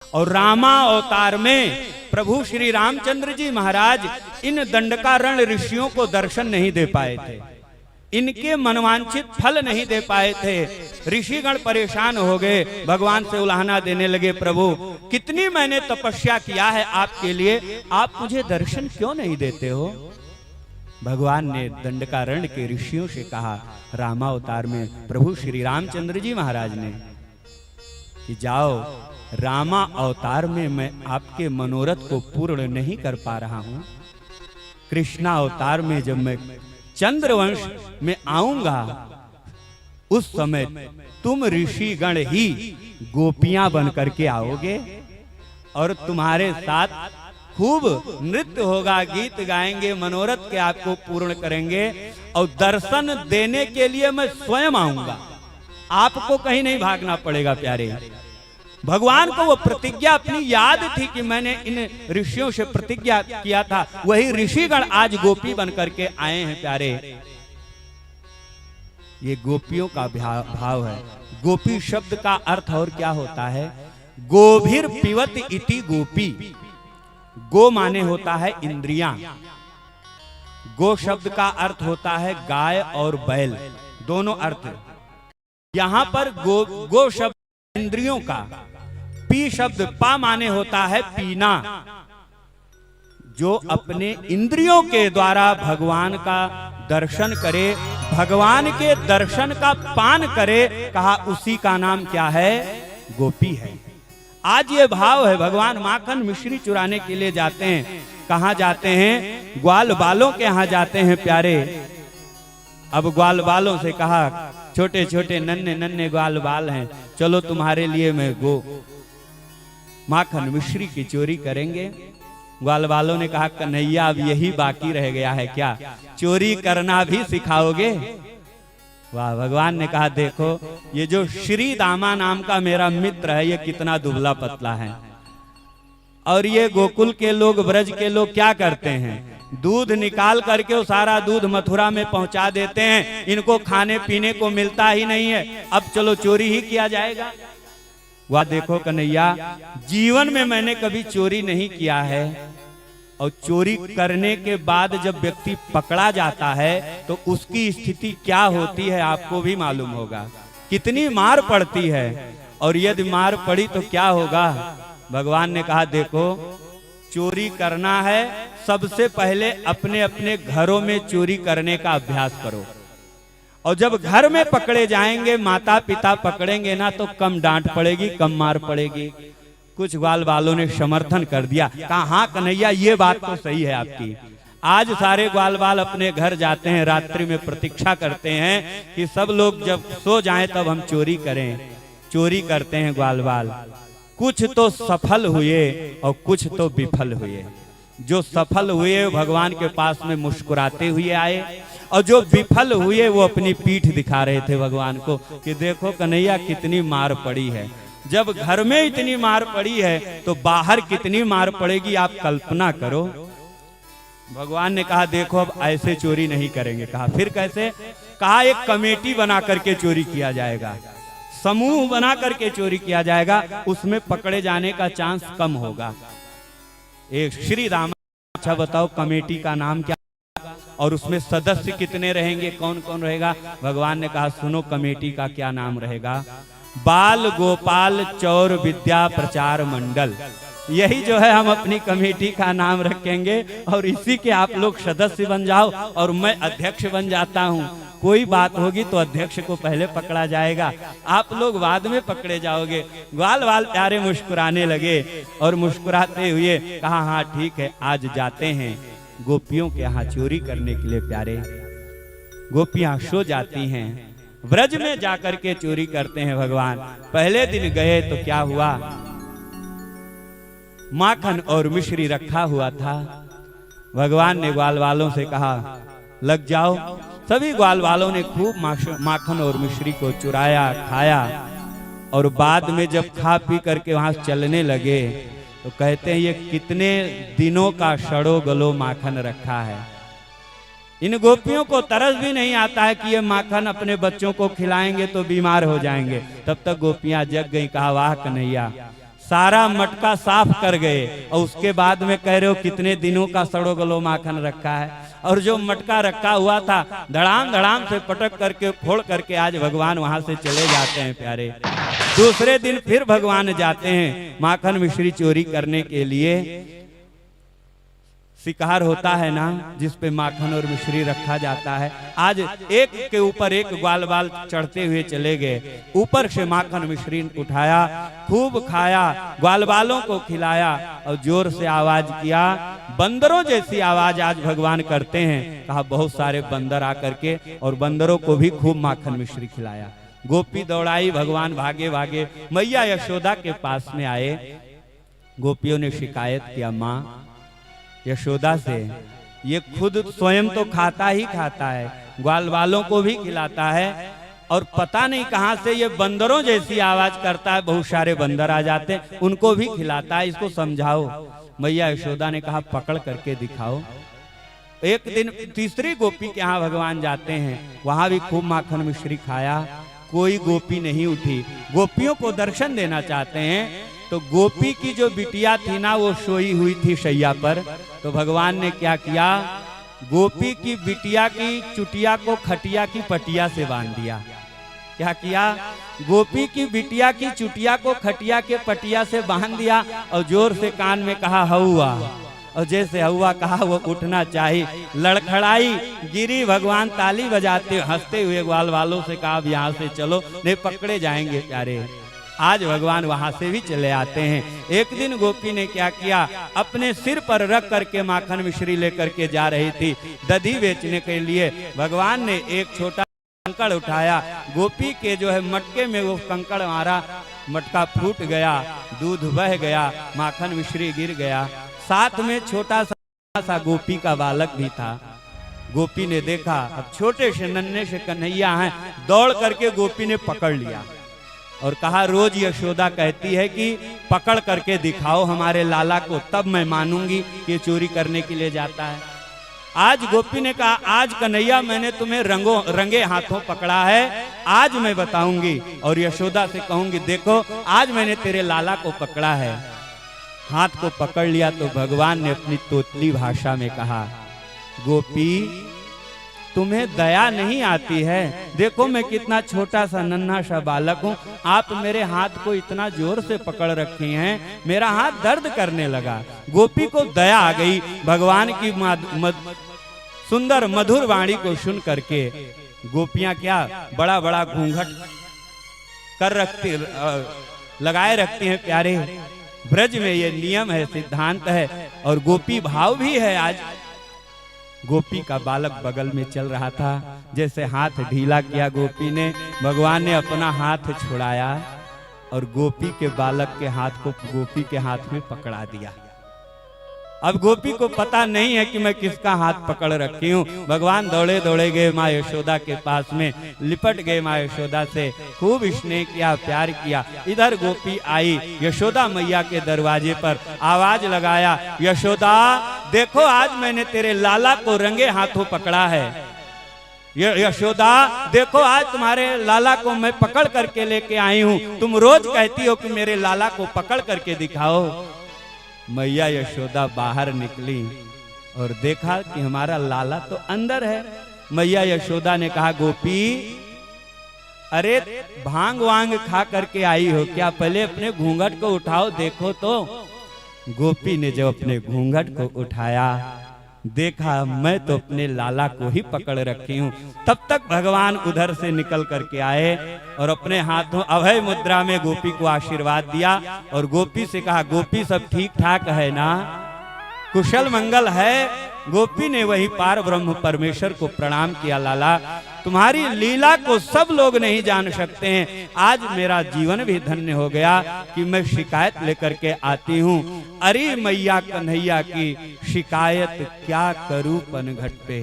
और रामा अवतार में प्रभु श्री रामचंद्र जी महाराज इन दंडकारण्य ऋषियों को दर्शन नहीं दे पाए थे, इनके मनवांछित फल नहीं दे पाए थे। ऋषिगण परेशान हो गए, भगवान से उलाहना देने लगे, प्रभु कितनी मैंने तपस्या किया है आपके लिए, आप मुझे दर्शन क्यों नहीं देते हो। भगवान ने दंडकारण्य के ऋषियों से कहा, रामावतार में प्रभु श्री रामचंद्र जी महाराज ने, कि जाओ, रामा अवतार में मैं आपके मनोरथ को पूर्ण नहीं कर पा रहा हूं। कृष्णा अवतार में जब मैं चंद्रवंश में आऊंगा, उस समय तुम ऋषिगण ही गोपियां बन करके आओगे और तुम्हारे साथ खूब नृत्य होगा, गीत गाएंगे, मनोरथ के आपको पूर्ण करेंगे और दर्शन देने के लिए मैं स्वयं आऊंगा, आपको कहीं नहीं भागना पड़ेगा। प्यारे भगवान को वो प्रतिज्ञा अपनी याद थी कि मैंने इन ऋषियों से प्रतिज्ञा किया था, वही ऋषिगण आज गोपी बन करके आए हैं। प्यारे, ये गोपियों का भाव है। गोपी शब्द का अर्थ और क्या होता है, गोभीर पिवत इति गोपी। गो माने होता है इंद्रियां, गो शब्द का अर्थ होता है गाय और बैल, दोनों अर्थ। यहां पर गो शब्द इंद्रियों का, पी शब्द पा माने होता है पीना। जो अपने इंद्रियों के द्वारा भगवान का दर्शन करे, भगवान के दर्शन का पान करे, कहा उसी का नाम क्या है, गोपी है। आज ये भाव है। भगवान माखन मिश्री चुराने के लिए जाते हैं, कहां जाते हैं, ग्वाल बालों के यहां जाते हैं। प्यारे, अब ग्वाल बालों से कहा, छोटे छोटे नन्हे नन्हे ग्वाल बाल हैं, चलो तुम्हारे लिए मैं माखन मिश्री की चोरी करेंगे। ग्वाल बालों ने कहा, कन्हैया अब यही बाकी रह गया है क्या, चोरी करना भी सिखाओगे। वाह, भगवान ने कहा, देखो ये जो श्री दामा नाम का मेरा मित्र है, ये कितना दुबला पतला है, और ये गोकुल के लोग, ब्रज के लोग क्या करते हैं, दूध निकाल करके वो सारा दूध मथुरा में पहुंचा देते हैं, इनको खाने पीने को मिलता ही नहीं है, अब चलो चोरी ही किया जाएगा। वह देखो कन्हैया, जीवन में मैंने कभी चोरी नहीं किया है, और चोरी करने के बाद जब व्यक्ति पकड़ा जाता है तो उसकी स्थिति क्या होती है आपको भी मालूम होगा, कितनी मार पड़ती है, और यदि मार पड़ी तो क्या होगा। भगवान ने कहा, देखो चोरी करना है, सबसे पहले अपने अपने घरों में चोरी करने का अभ्यास करो, और जब घर में पकड़े जाएंगे, माता पिता पकड़ेंगे ना, तो कम डांट पड़ेगी, कम मार पड़ेगी। कुछ ग्वाल बालों ने समर्थन कर दिया, कहा, हाँ कन्हैया ये बात तो सही है आपकी। आज सारे ग्वाल बाल अपने घर जाते हैं, रात्रि में प्रतीक्षा करते हैं कि सब लोग जब सो जाएं तब हम चोरी करें। चोरी करते हैं ग्वाल बाल, कुछ तो सफल हुए और कुछ तो विफल हुए। जो सफल हुए भगवान के पास में मुस्कुराते हुए आए, और जो विफल हुए वो अपनी पीठ दिखा रहे थे भगवान को कि देखो कन्हैया कितनी मार पड़ी है। जब घर में इतनी मार पड़ी है तो बाहर कितनी मार पड़ेगी आप कल्पना करो। भगवान ने कहा, देखो अब ऐसे चोरी नहीं करेंगे। कहा, फिर कैसे। कहा, एक कमेटी बना करके चोरी किया जाएगा, समूह बना करके चोरी किया जाएगा, उसमें पकड़े जाने का चांस कम होगा। एक श्री राम, अच्छा बताओ कमेटी का नाम क्या, और उसमें सदस्य कितने रहेंगे, कौन कौन रहेगा। भगवान ने कहा, सुनो कमेटी का क्या नाम रहेगा, बाल गोपाल चौर विद्या प्रचार मंडल। यही जो है हम अपनी कमेटी का नाम रखेंगे, और इसी के आप लोग सदस्य बन जाओ और मैं अध्यक्ष बन जाता हूँ। कोई बात होगी तो अध्यक्ष को पहले पकड़ा जाएगा, आप लोग बाद में पकड़े जाओगे। ग्वाल बाल प्यारे मुस्कुराने लगे, और मुस्कुराते हुए कहा, हाँ ठीक है, आज जाते हैं गोपियों के यहाँ चोरी करने के लिए। प्यारे, गोपियां सो जाती हैं, ब्रज में जाकर के चोरी करते हैं भगवान। पहले दिन गए तो क्या हुआ, माखन और मिश्री रखा हुआ था। भगवान ने ग्वाल वालों से कहा, लग जाओ। सभी ग्वाल वालों ने खूब माखन और मिश्री को चुराया, खाया, और बाद में जब खा पी करके वहां चलने लगे तो कहते हैं, ये कितने दिनों का सड़ो गलो माखन रखा है। इन गोपियों को तरस भी नहीं आता है कि ये माखन अपने बच्चों को खिलाएंगे तो बीमार हो जाएंगे। तब तक गोपियां जग गई, कहा, वाह कन्हैया, सारा मटका साफ कर गए और उसके बाद में कह रहे हो कितने दिनों का सड़ो गलो माखन रखा है। और जो मटका रखा हुआ था धड़ाम धड़ाम से पटक करके फोड़ करके आज भगवान वहां से चले जाते हैं प्यारे। दूसरे दिन फिर भगवान जाते हैं माखन मिश्री चोरी करने के लिए। शिकार होता है ना जिसपे माखन और मिश्री रखा जाता है, आज एक के ऊपर एक ग्वाल बाल चढ़ते हुए चले गए। ऊपर से माखन मिश्री उठाया, खूब खाया, ग्वाल बालों को खिलाया और जोर से आवाज किया। बंदरों जैसी आवाज आज भगवान करते हैं। कहा बहुत सारे बंदर आकर के और बंदरों को भी खूब माखन मिश्री खिलाया। गोपी दौड़ाई, भगवान भागे भागे मैया यशोदा के पास में आए। गोपियों ने शिकायत किया माँ यशोदा से, ये खुद स्वयं तो खाता ही खाता है, ग्वाल वालों को भी खिलाता है और पता नहीं कहां से ये बंदरों जैसी आवाज करता है। बहुत सारे बंदर आ जाते हैं, उनको भी खिलाता है, इसको समझाओ। मैया यशोदा ने कहा पकड़ करके दिखाओ। एक दिन तीसरी गोपी के यहाँ भगवान जाते हैं, वहां भी खूब माखन मिश्री खाया, कोई गोपी नहीं उठी। गोपियों को दर्शन देना चाहते हैं तो गोपी की जो बिटिया थी ना वो सोई हुई थी शैया पर। तो भगवान ने क्या किया, गोपी की बिटिया की चुटिया को खटिया की पटिया से बांध दिया। क्या किया, गोपी की बिटिया की चुटिया को खटिया के पटिया से बांध दिया और जोर से कान में कहा हौआ। और जैसे हौआ कहा वो उठना चाहिए, लड़खड़ाई, गिरी। भगवान ताली बजाते हंसते हुए ग्वाल वालों से कहा अब यहाँ से चलो नहीं पकड़े जाएंगे प्यारे। आज भगवान वहां से भी चले आते हैं। एक दिन गोपी ने क्या किया, अपने सिर पर रख करके माखन मिश्री लेकर के जा रही थी दधी बेचने के लिए। भगवान ने एक छोटा कंकड़ उठाया, गोपी के जो है मटके में वो कंकड़ मारा, मटका फूट गया, दूध बह गया, माखन मिश्री गिर गया। साथ में छोटा सा गोपी का बालक भी था। गोपी ने देखा अब छोटे से नन्हे से कन्हैया हैं, दौड़ करके गोपी ने पकड़ लिया और कहा रोज यशोदा कहती है कि पकड़ करके दिखाओ हमारे लाला को, तब मैं मानूंगी कि चोरी करने के लिए जाता है। आज गोपी ने कहा आज कन्हैया मैंने तुम्हें रंगे हाथों पकड़ा है, आज मैं बताऊंगी और यशोदा से कहूंगी देखो आज मैंने तेरे लाला को पकड़ा है। हाथ को पकड़ लिया तो भगवान ने अपनी तोतली भाषा में कहा गोपी तुम्हें दया नहीं आती है, देखो मैं कितना छोटा सा नन्हा सा बालक हूँ, आप मेरे हाथ को इतना जोर से पकड़ रखी हैं, मेरा हाथ दर्द करने लगा। गोपी को दया आ गई भगवान की सुंदर मधुर वाणी को सुन करके। गोपियां क्या बड़ा बड़ा घूंघट कर रखती लगाए रखती हैं प्यारे। ब्रज में ये नियम है, सिद्धांत है और गोपी भाव भी है। आज गोपी का बालक बगल में चल रहा था, जैसे हाथ ढीला किया गोपी ने, भगवान ने अपना हाथ छुड़ाया और गोपी के बालक के हाथ को गोपी के हाथ में पकड़ा दिया। अब गोपी को पता नहीं है कि मैं किसका हाथ पकड़ रखी हूँ। भगवान दौड़े दौड़े गए माँ यशोदा के पास में, लिपट गए माँ यशोदा से, खूब स्नेह किया, प्यार किया। इधर गोपी आई यशोदा मैया के दरवाजे पर, आवाज लगाया यशोदा देखो आज मैंने तेरे लाला को रंगे हाथों पकड़ा है। यशोदा देखो आज तुम्हारे लाला को मैं पकड़ करके लेके आई हूँ, तुम रोज कहती हो कि मेरे लाला को पकड़ करके दिखाओ। मैया यशोदा बाहर निकली और देखा कि हमारा लाला तो अंदर है। मैया यशोदा ने कहा गोपी अरे भांग वांग खा करके आई हो क्या, पहले अपने घूंघट को उठाओ देखो तो। गोपी ने जब अपने घूंघट को उठाया देखा मैं तो अपने लाला को ही पकड़ रखी हूँ। तब तक भगवान उधर से निकल करके आए और अपने हाथों अभय मुद्रा में गोपी को आशीर्वाद दिया और गोपी से कहा गोपी सब ठीक ठाक है ना, कुशल मंगल है। गोपी ने वही पार ब्रह्म परमेश्वर को प्रणाम किया, लाला तुम्हारी लीला को सब लोग नहीं जान सकते हैं, आज मेरा जीवन भी धन्य हो गया कि मैं शिकायत लेकर के आती हूँ। अरे मैया कन्हैया की शिकायत क्या करूं पनघट पे।